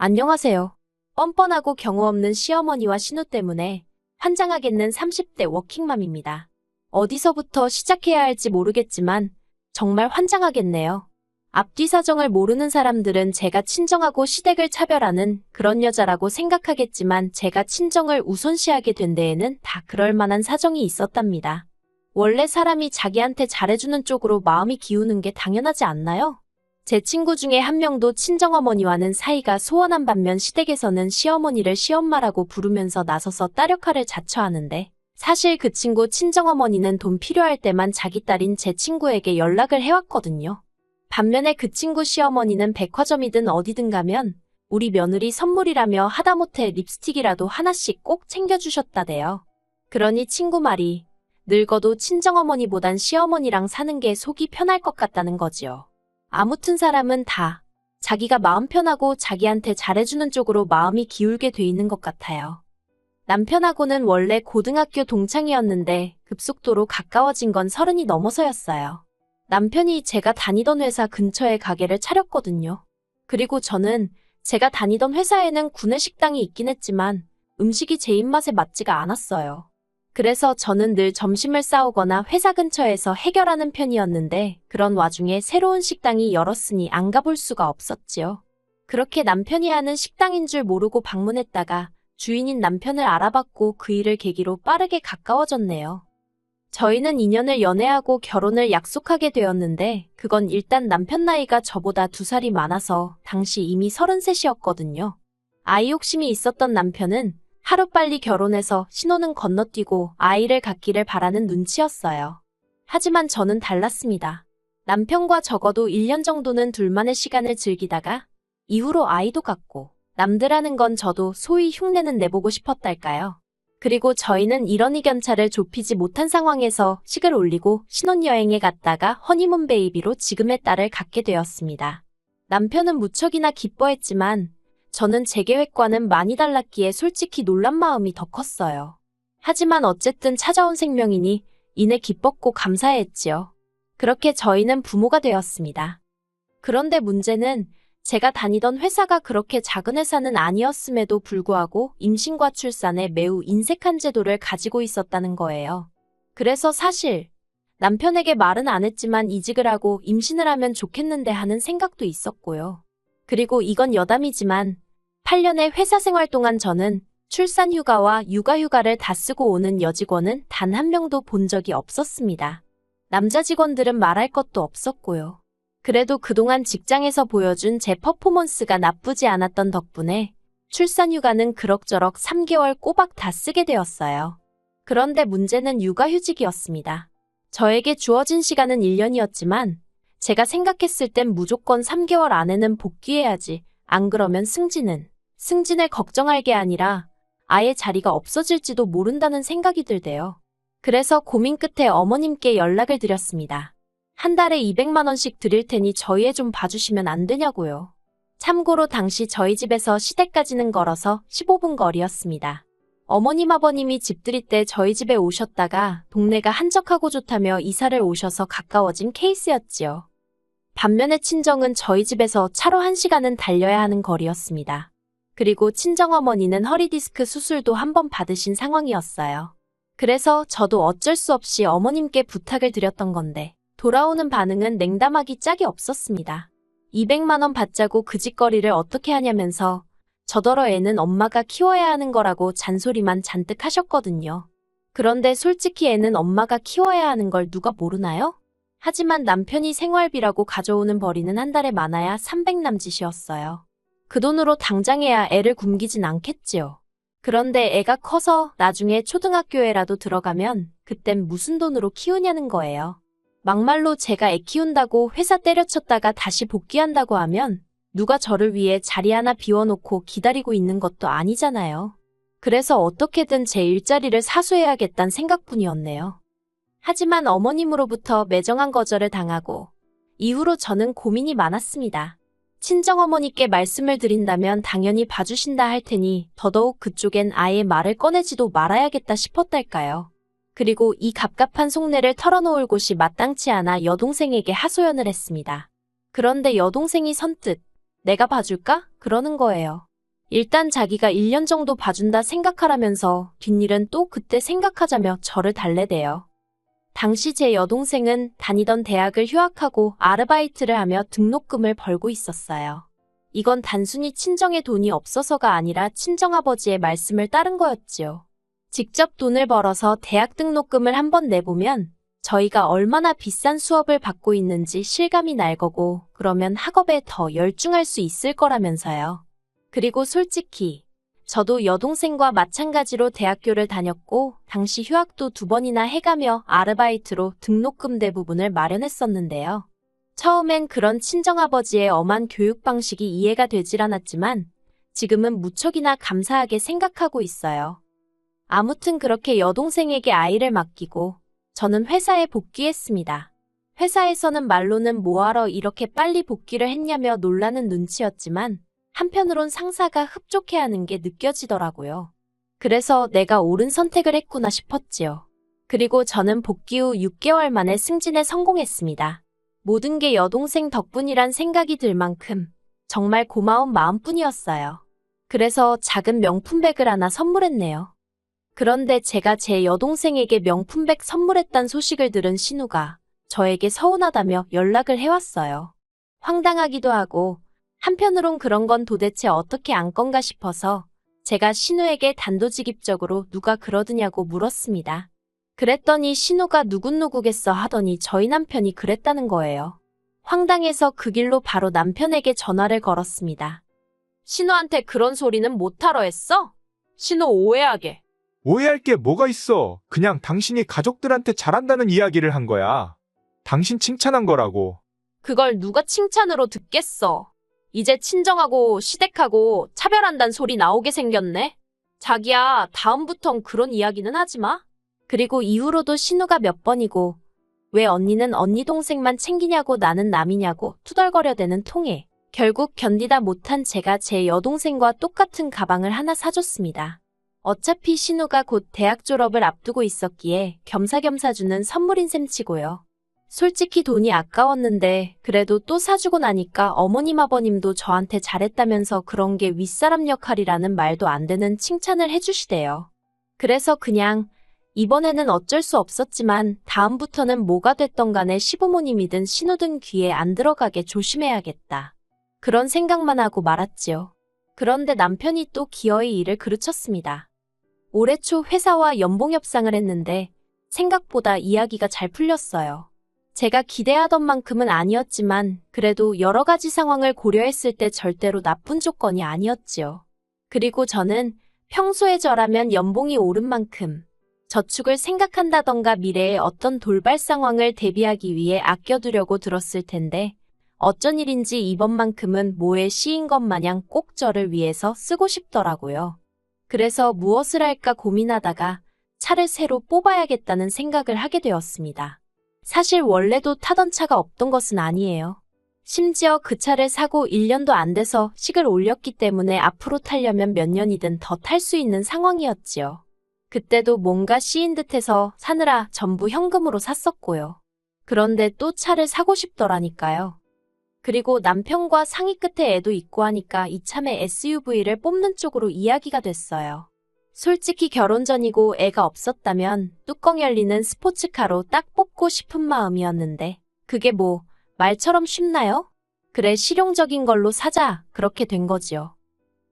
안녕하세요. 뻔뻔하고 경우 없는 시어머니와 신우 때문에 환장하겠는 30대 워킹맘입니다. 어디서부터 시작해야 할지 모르겠지만 정말 환장하겠네요. 앞뒤 사정을 모르는 사람들은 제가 친정하고 시댁을 차별하는 그런 여자라고 생각하겠지만 제가 친정을 우선시하게 된 데에는 다 그럴 만한 사정이 있었답니다. 원래 사람이 자기한테 잘해주는 쪽으로 마음이 기우는 게 당연하지 않나요? 제 친구 중에 한 명도 친정어머니와는 사이가 소원한 반면 시댁에서는 시어머니를 시엄마라고 부르면서 나서서 딸 역할을 자처하는데 사실 그 친구 친정어머니는 돈 필요할 때만 자기 딸인 제 친구에게 연락을 해왔거든요. 반면에 그 친구 시어머니는 백화점이든 어디든 가면 우리 며느리 선물이라며 하다못해 립스틱이라도 하나씩 꼭 챙겨주셨다대요. 그러니 친구 말이 늙어도 친정어머니보단 시어머니랑 사는 게 속이 편할 것 같다는 거지요. 아무튼 사람은 다 자기가 마음 편하고 자기한테 잘해주는 쪽으로 마음이 기울게 돼 있는 것 같아요. 남편하고는 원래 고등학교 동창이었는데 급속도로 가까워진 건 30이 넘어서였어요. 남편이 제가 다니던 회사 근처에 가게를 차렸거든요. 그리고 저는 제가 다니던 회사에는 구내식당이 있긴 했지만 음식이 제 입맛에 맞지가 않았어요. 그래서 저는 늘 점심을 싸우거나 회사 근처에서 해결하는 편이었는데 그런 와중에 새로운 식당이 열었으니 안 가볼 수가 없었지요. 그렇게 남편이 하는 식당인 줄 모르고 방문했다가 주인인 남편을 알아봤고 그 일을 계기로 빠르게 가까워졌네요. 저희는 2년을 연애하고 결혼을 약속하게 되었는데 그건 일단 남편 나이가 저보다 2살이 많아서 당시 이미 33이었거든요. 아이 욕심이 있었던 남편은 하루빨리 결혼해서 신혼은 건너뛰고 아이를 갖기를 바라는 눈치였어요. 하지만 저는 달랐습니다. 남편과 적어도 1년 정도는 둘만의 시간을 즐기다가 이후로 아이도 갖고 남들 하는 건 저도 소위 흉내는 내보고 싶었달까요. 그리고 저희는 이런 이견차를 좁히지 못한 상황에서 식을 올리고 신혼여행에 갔다가 허니문 베이비로 지금의 딸을 갖게 되었습니다. 남편은 무척이나 기뻐했지만 저는 제 계획과는 많이 달랐기에 솔직히 놀란 마음이 더 컸어요. 하지만 어쨌든 찾아온 생명이니 이내 기뻤고 감사했지요. 그렇게 저희는 부모가 되었습니다. 그런데 문제는 제가 다니던 회사가 그렇게 작은 회사는 아니었음에도 불구하고 임신과 출산에 매우 인색한 제도를 가지고 있었다는 거예요. 그래서 사실 남편에게 말은 안 했지만 이직을 하고 임신을 하면 좋겠는데 하는 생각도 있었고요. 그리고 이건 여담이지만 8년의 회사 생활 동안 저는 출산 휴가와 육아 휴가를 다 쓰고 오는 여직원은 단 한 명도 본 적이 없었습니다. 남자 직원들은 말할 것도 없었고요. 그래도 그동안 직장에서 보여준 제 퍼포먼스가 나쁘지 않았던 덕분에 출산 휴가는 그럭저럭 3개월 꼬박 다 쓰게 되었어요. 그런데 문제는 육아휴직이었습니다. 저에게 주어진 시간은 1년이었지만 제가 생각했을 땐 무조건 3개월 안에는 복귀해야지. 안 그러면 승진을 걱정할 게 아니라 아예 자리가 없어질지도 모른다는 생각이 들대요. 그래서 고민 끝에 어머님께 연락을 드렸습니다. 한 달에 200만 원씩 드릴 테니 저희 애 좀 봐주시면 안 되냐고요. 참고로 당시 저희 집에서 시댁까지는 걸어서 15분 거리였습니다. 어머님 아버님이 집들이 때 저희 집에 오셨다가 동네가 한적하고 좋다며 이사를 오셔서 가까워진 케이스였지요. 반면에 친정은 저희 집에서 차로 1시간은 달려야 하는 거리였습니다. 그리고 친정어머니는 허리디스크 수술도 한 번 받으신 상황이었어요. 그래서 저도 어쩔 수 없이 어머님께 부탁을 드렸던 건데 돌아오는 반응은 냉담하기 짝이 없었습니다. 200만 원 받자고 그 짓거리를 어떻게 하냐면서 저더러 애는 엄마가 키워야 하는 거라고 잔소리만 잔뜩 하셨거든요. 그런데 솔직히 애는 엄마가 키워야 하는 걸 누가 모르나요? 하지만 남편이 생활비라고 가져오는 벌이는 한 달에 많아야 300 남짓이었어요. 그 돈으로 당장에야 애를 굶기진 않겠지요. 그런데 애가 커서 나중에 초등학교에라도 들어가면 그땐 무슨 돈으로 키우냐는 거예요. 막말로 제가 애 키운다고 회사 때려쳤다가 다시 복귀한다고 하면 누가 저를 위해 자리 하나 비워놓고 기다리고 있는 것도 아니잖아요. 그래서 어떻게든 제 일자리를 사수해야겠다는 생각뿐이었네요. 하지만 어머님으로부터 매정한 거절을 당하고 이후로 저는 고민이 많았습니다. 친정어머니께 말씀을 드린다면 당연히 봐주신다 할 테니 더더욱 그쪽엔 아예 말을 꺼내지도 말아야겠다 싶었달까요. 그리고 이 갑갑한 속내를 털어놓을 곳이 마땅치 않아 여동생에게 하소연을 했습니다. 그런데 여동생이 선뜻 내가 봐줄까? 그러는 거예요. 일단 자기가 1년 정도 봐준다 생각하라면서 뒷일은 또 그때 생각하자며 저를 달래대요. 당시 제 여동생은 다니던 대학을 휴학하고 아르바이트를 하며 등록금을 벌고 있었어요. 이건 단순히 친정에 돈이 없어서가 아니라 친정아버지의 말씀을 따른 거였지요. 직접 돈을 벌어서 대학 등록금을 한번 내보면 저희가 얼마나 비싼 수업을 받고 있는지 실감이 날 거고 그러면 학업에 더 열중할 수 있을 거라면서요. 그리고 솔직히 저도 여동생과 마찬가지로 대학교를 다녔고 당시 휴학도 2번이나 해가며 아르바이트로 등록금 대부분을 마련했었는데요. 처음엔 그런 친정아버지의 엄한 교육 방식이 이해가 되질 않았지만 지금은 무척이나 감사하게 생각하고 있어요. 아무튼 그렇게 여동생에게 아이를 맡기고 저는 회사에 복귀했습니다. 회사에서는 말로는 뭐하러 이렇게 빨리 복귀를 했냐며 놀라는 눈치였지만 한편으론 상사가 흡족해하는 게 느껴지더라고요. 그래서 내가 옳은 선택을 했구나 싶었지요. 그리고 저는 복귀 후 6개월 만에 승진에 성공했습니다. 모든 게 여동생 덕분이란 생각이 들 만큼 정말 고마운 마음뿐이었어요. 그래서 작은 명품백을 하나 선물했네요. 그런데 제가 제 여동생에게 명품백 선물했단 소식을 들은 신우가 저에게 서운하다며 연락을 해왔어요. 황당하기도 하고 한편으론 그런 건 도대체 어떻게 안 건가 싶어서 제가 신우에게 단도직입적으로 누가 그러드냐고 물었습니다. 그랬더니 신우가 누구겠어 하더니 저희 남편이 그랬다는 거예요. 황당해서 그 길로 바로 남편에게 전화를 걸었습니다. 신우한테 그런 소리는 못하러 했어? 신우 오해하게. 오해할 게 뭐가 있어. 그냥 당신이 가족들한테 잘한다는 이야기를 한 거야. 당신 칭찬한 거라고. 그걸 누가 칭찬으로 듣겠어. 이제 친정하고 시댁하고 차별한단 소리 나오게 생겼네. 자기야, 다음부턴 그런 이야기는 하지 마. 그리고 이후로도 신우가 몇 번이고 왜 언니는 언니 동생만 챙기냐고 나는 남이냐고 투덜거려대는 통에 결국 견디다 못한 제가 제 여동생과 똑같은 가방을 하나 사줬습니다. 어차피 신우가 곧 대학 졸업을 앞두고 있었기에 겸사겸사 주는 선물인 셈치고요. 솔직히 돈이 아까웠는데 그래도 또 사주고 나니까 어머님 아버님도 저한테 잘했다면서 그런 게 윗사람 역할이라는 말도 안 되는 칭찬을 해주시대요. 그래서 그냥 이번에는 어쩔 수 없었지만 다음부터는 뭐가 됐던 간에 시부모님이든 신우든 귀에 안 들어가게 조심해야겠다. 그런 생각만 하고 말았지요. 그런데 남편이 또 기어이 일을 그르쳤습니다. 올해 초 회사와 연봉 협상을 했는데 생각보다 이야기가 잘 풀렸어요. 제가 기대하던 만큼은 아니었지만 그래도 여러 가지 상황을 고려했을 때 절대로 나쁜 조건이 아니었지요. 그리고 저는 평소에 저라면 연봉이 오른 만큼 저축을 생각한다던가 미래의 어떤 돌발 상황을 대비하기 위해 아껴두려고 들었을 텐데 어쩐 일인지 이번만큼은 뭐에 씌인 것 마냥 꼭 저를 위해서 쓰고 싶더라고요. 그래서 무엇을 할까 고민하다가 차를 새로 뽑아야겠다는 생각을 하게 되었습니다. 사실 원래도 타던 차가 없던 것은 아니에요. 심지어 그 차를 사고 1년도 안 돼서 식을 올렸기 때문에 앞으로 타려면 몇 년이든 더 탈 수 있는 상황이었지요. 그때도 뭔가 씌인 듯해서 사느라 전부 현금으로 샀었고요. 그런데 또 차를 사고 싶더라니까요. 그리고 남편과 상의 끝에 애도 있고 하니까 이참에 SUV를 뽑는 쪽으로 이야기가 됐어요. 솔직히 결혼 전이고 애가 없었다면 뚜껑 열리는 스포츠카로 딱 뽑고 싶은 마음이었는데 그게 뭐 말처럼 쉽나요? 그래 실용적인 걸로 사자 그렇게 된 거지요.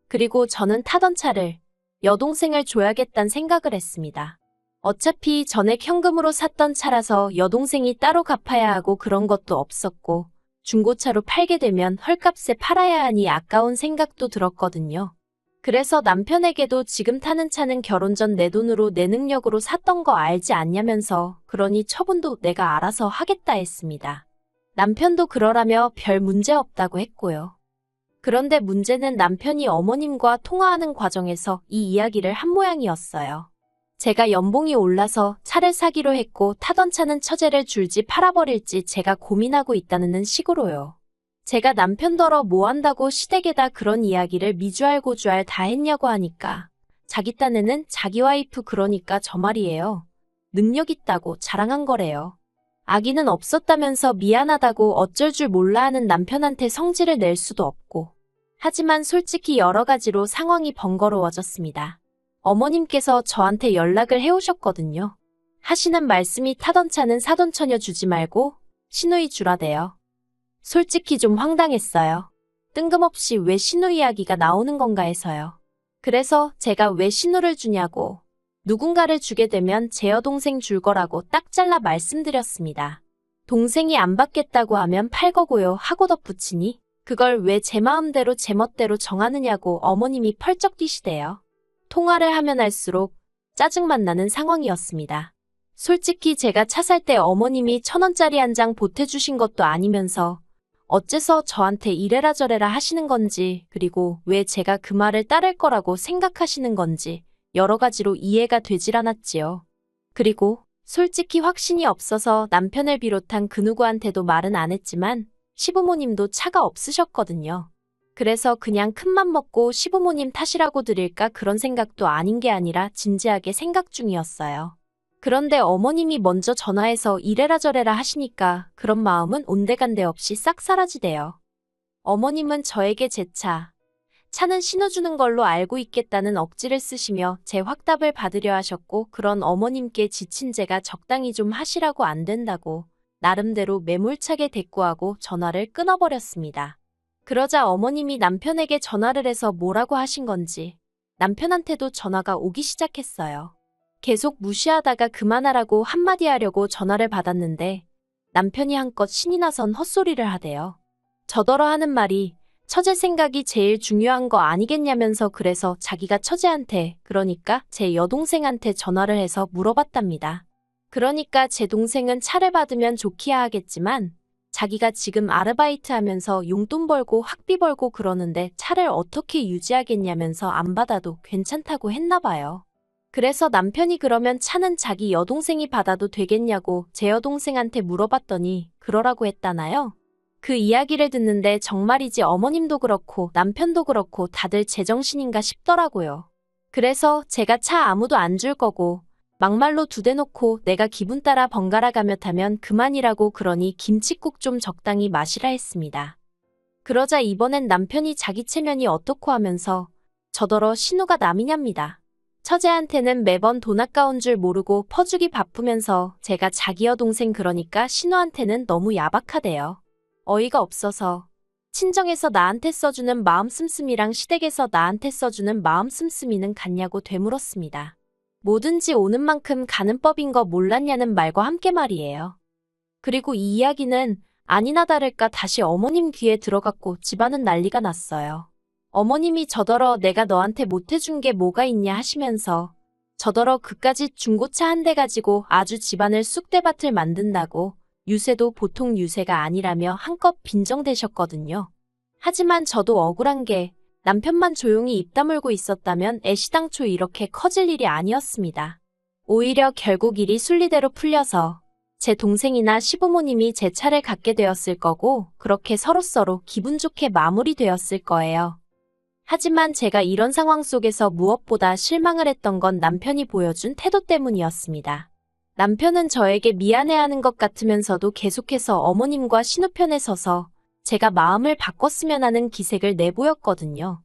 그리고 저는 타던 차를 여동생을 줘야겠다는 생각을 했습니다. 어차피 전액 현금으로 샀던 차라서 여동생이 따로 갚아야 하고 그런 것도 없었고 중고차로 팔게 되면 헐값에 팔아야 하니 아까운 생각도 들었거든요. 그래서 남편에게도 지금 타는 차는 결혼 전 내 돈으로 내 능력으로 샀던 거 알지 않냐면서 그러니 처분도 내가 알아서 하겠다 했습니다. 남편도 그러라며 별 문제 없다고 했고요. 그런데 문제는 남편이 어머님과 통화하는 과정에서 이 이야기를 한 모양이었어요. 제가 연봉이 올라서 차를 사기로 했고 타던 차는 처제를 줄지 팔아버릴지 제가 고민하고 있다는 식으로요. 제가 남편더러 뭐 한다고 시댁에다 그런 이야기를 미주알고주알 다 했냐고 하니까 자기 딴에는 자기 와이프 그러니까 저 말이에요. 능력 있다고 자랑한 거래요. 아기는 없었다면서 미안하다고 어쩔 줄 몰라 하는 남편한테 성질을 낼 수도 없고 하지만 솔직히 여러 가지로 상황이 번거로워졌습니다. 어머님께서 저한테 연락을 해오셨거든요. 하시는 말씀이 타던 차는 사돈 처녀 주지 말고 시누이 주라대요. 솔직히 좀 황당했어요. 뜬금없이 왜 신우 이야기가 나오는 건가 해서요. 그래서 제가 왜 신우를 주냐고 누군가를 주게 되면 제 여동생 줄 거라고 딱 잘라 말씀드렸습니다. 동생이 안 받겠다고 하면 팔 거고요 하고 덧붙이니 그걸 왜 제 마음대로 제 멋대로 정하느냐고 어머님이 펄쩍 뛰시대요. 통화를 하면 할수록 짜증만 나는 상황이었습니다. 솔직히 제가 차 살 때 어머님이 1,000원짜리 한 장 보태주신 것도 아니면서 어째서 저한테 이래라 저래라 하시는 건지 그리고 왜 제가 그 말을 따를 거라고 생각하시는 건지 여러 가지로 이해가 되질 않았지요. 그리고 솔직히 확신이 없어서 남편을 비롯한 그 누구한테도 말은 안 했지만 시부모님도 차가 없으셨거든요. 그래서 그냥 큰맘 먹고 시부모님 탓이라고 드릴까 그런 생각도 아닌 게 아니라 진지하게 생각 중이었어요. 그런데 어머님이 먼저 전화해서 이래라 저래라 하시니까 그런 마음은 온데간데 없이 싹 사라지대요. 어머님은 저에게 제 차는 신호 주는 걸로 알고 있겠다는 억지를 쓰시며 제 확답을 받으려 하셨고 그런 어머님께 지친 제가 적당히 좀 하시라고 안 된다고 나름대로 매몰차게 대꾸하고 전화를 끊어버렸습니다. 그러자 어머님이 남편에게 전화를 해서 뭐라고 하신 건지 남편한테도 전화가 오기 시작했어요. 계속 무시하다가 그만하라고 한마디 하려고 전화를 받았는데 남편이 한껏 신이 나선 헛소리를 하대요. 저더러 하는 말이 처제 생각이 제일 중요한 거 아니겠냐면서 그래서 자기가 처제한테 그러니까 제 여동생한테 전화를 해서 물어봤답니다. 그러니까 제 동생은 차를 받으면 좋기야 하겠지만 자기가 지금 아르바이트 하면서 용돈 벌고 학비 벌고 그러는데 차를 어떻게 유지하겠냐면서 안 받아도 괜찮다고 했나 봐요. 그래서 남편이 그러면 차는 자기 여동생이 받아도 되겠냐고 제 여동생한테 물어봤더니 그러라고 했다나요? 그 이야기를 듣는데 정말이지 어머님도 그렇고 남편도 그렇고 다들 제정신인가 싶더라고요. 그래서 제가 차 아무도 안 줄 거고 막말로 두 대 놓고 내가 기분 따라 번갈아 가며 타면 그만이라고 그러니 김칫국 좀 적당히 마시라 했습니다. 그러자 이번엔 남편이 자기 체면이 어떻고 하면서 저더러 신우가 남이냐입니다. 처제한테는 매번 돈 아까운 줄 모르고 퍼주기 바쁘면서 제가 자기 여동생 그러니까 신우한테는 너무 야박하대요. 어이가 없어서 친정에서 나한테 써주는 마음 씀씀이랑 시댁에서 나한테 써주는 마음 씀씀이는 같냐고 되물었습니다. 뭐든지 오는 만큼 가는 법인 거 몰랐냐는 말과 함께 말이에요. 그리고 이 이야기는 아니나 다를까 다시 어머님 귀에 들어갔고 집안은 난리가 났어요. 어머님이 저더러 내가 너한테 못해준 게 뭐가 있냐 하시면서 저더러 그까짓 중고차 한 대 가지고 아주 집안을 쑥대밭을 만든다고 유세도 보통 유세가 아니라며 한껏 빈정대셨거든요. 하지만 저도 억울한 게 남편만 조용히 입 다물고 있었다면 애시당초 이렇게 커질 일이 아니었습니다. 오히려 결국 일이 순리대로 풀려서 제 동생이나 시부모님이 제 차를 갖게 되었을 거고 그렇게 서로서로 기분 좋게 마무리되었을 거예요. 하지만 제가 이런 상황 속에서 무엇보다 실망을 했던 건 남편이 보여준 태도 때문이었습니다. 남편은 저에게 미안해하는 것 같으면서도 계속해서 어머님과 신우 편에 서서 제가 마음을 바꿨으면 하는 기색을 내보였거든요.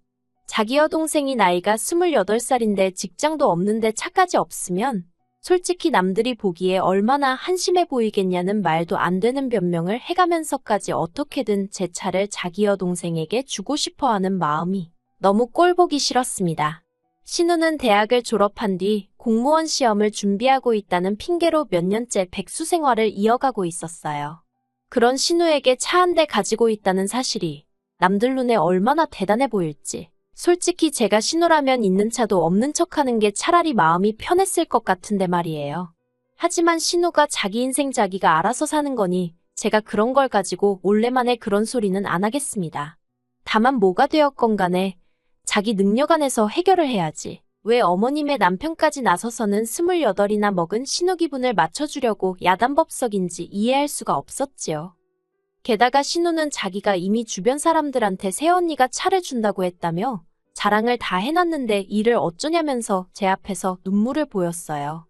자기 여동생이 나이가 28살인데 직장도 없는데 차까지 없으면 솔직히 남들이 보기에 얼마나 한심해 보이겠냐는 말도 안 되는 변명을 해가면서까지 어떻게든 제 차를 자기 여동생에게 주고 싶어 하는 마음이 너무 꼴보기 싫었습니다. 신우는 대학을 졸업한 뒤 공무원 시험을 준비하고 있다는 핑계로 몇 년째 백수 생활을 이어가고 있었어요. 그런 신우에게 차 한 대 가지고 있다는 사실이 남들 눈에 얼마나 대단해 보일지. 솔직히 제가 신우라면 있는 차도 없는 척하는 게 차라리 마음이 편했을 것 같은데 말이에요. 하지만 신우가 자기 인생 자기가 알아서 사는 거니 제가 그런 걸 가지고 올래만에 그런 소리는 안 하겠습니다. 다만 뭐가 되었건 간에 자기 능력 안에서 해결을 해야지. 왜 어머님의 남편까지 나서서는 28이나 먹은 신우 기분을 맞춰주려고 야단법석인지 이해할 수가 없었지요. 게다가 신우는 자기가 이미 주변 사람들한테 새언니가 차를 준다고 했다며 자랑을 다 해놨는데 이를 어쩌냐면서 제 앞에서 눈물을 보였어요.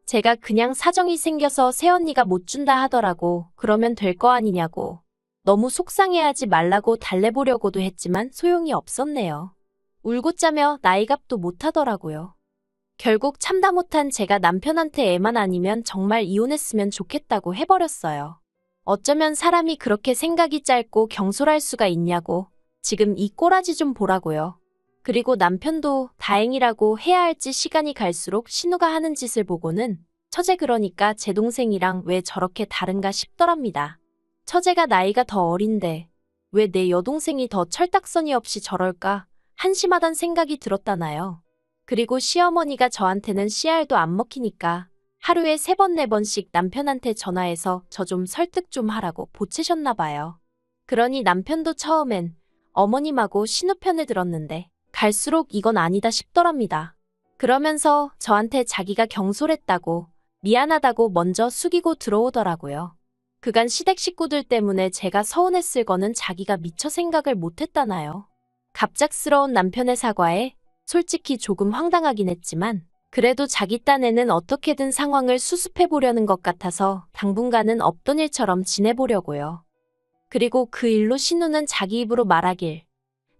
제가 그냥 사정이 생겨서 새언니가 못 준다 하더라고 그러면 될 거 아니냐고. 너무 속상해하지 말라고 달래보려고도 했지만 소용이 없었네요. 울고 짜며 나이값도 못하더라고요. 결국 참다 못한 제가 남편한테 애만 아니면 정말 이혼했으면 좋겠다고 해버렸어요. 어쩌면 사람이 그렇게 생각이 짧고 경솔할 수가 있냐고. 지금 이 꼬라지 좀 보라고요. 그리고 남편도 다행이라고 해야 할지 시간이 갈수록 신우가 하는 짓을 보고는 처제 그러니까 제 동생이랑 왜 저렇게 다른가 싶더랍니다. 처제가 나이가 더 어린데 왜 내 여동생이 더 철딱서니 없이 저럴까 한심하단 생각이 들었다나요. 그리고 시어머니가 저한테는 씨알도 안 먹히니까 하루에 3번, 4번씩 남편한테 전화해서 저 좀 설득 좀 하라고 보채셨나 봐요. 그러니 남편도 처음엔 어머님하고 신우 편을 들었는데 갈수록 이건 아니다 싶더랍니다. 그러면서 저한테 자기가 경솔했다고 미안하다고 먼저 숙이고 들어오더라고요. 그간 시댁 식구들 때문에 제가 서운했을 거는 자기가 미처 생각을 못했다나요. 갑작스러운 남편의 사과에 솔직히 조금 황당하긴 했지만 그래도 자기 딴에는 어떻게든 상황을 수습해보려는 것 같아서 당분간은 없던 일처럼 지내보려고요. 그리고 그 일로 신우는 자기 입으로 말하길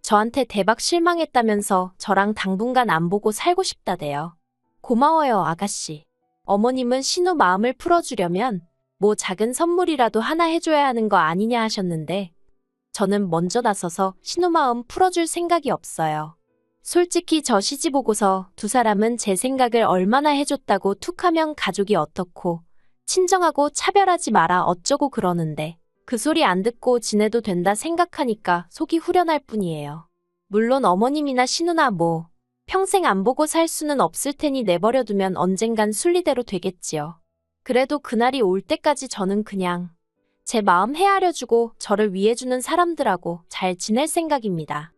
저한테 대박 실망했다면서 저랑 당분간 안 보고 살고 싶다대요. 고마워요, 아가씨. 어머님은 신우 마음을 풀어주려면 뭐 작은 선물이라도 하나 해줘야 하는 거 아니냐 하셨는데 저는 먼저 나서서 신우 마음 풀어줄 생각이 없어요. 솔직히 저 시집 오고서 두 사람은 제 생각을 얼마나 해줬다고 툭하면 가족이 어떻고 친정하고 차별하지 마라 어쩌고 그러는데 그 소리 안 듣고 지내도 된다 생각하니까 속이 후련할 뿐이에요. 물론 어머님이나 신우나 뭐 평생 안 보고 살 수는 없을 테니 내버려두면 언젠간 순리대로 되겠지요. 그래도 그날이 올 때까지 저는 그냥 제 마음 헤아려주고 저를 위해주는 사람들하고 잘 지낼 생각입니다.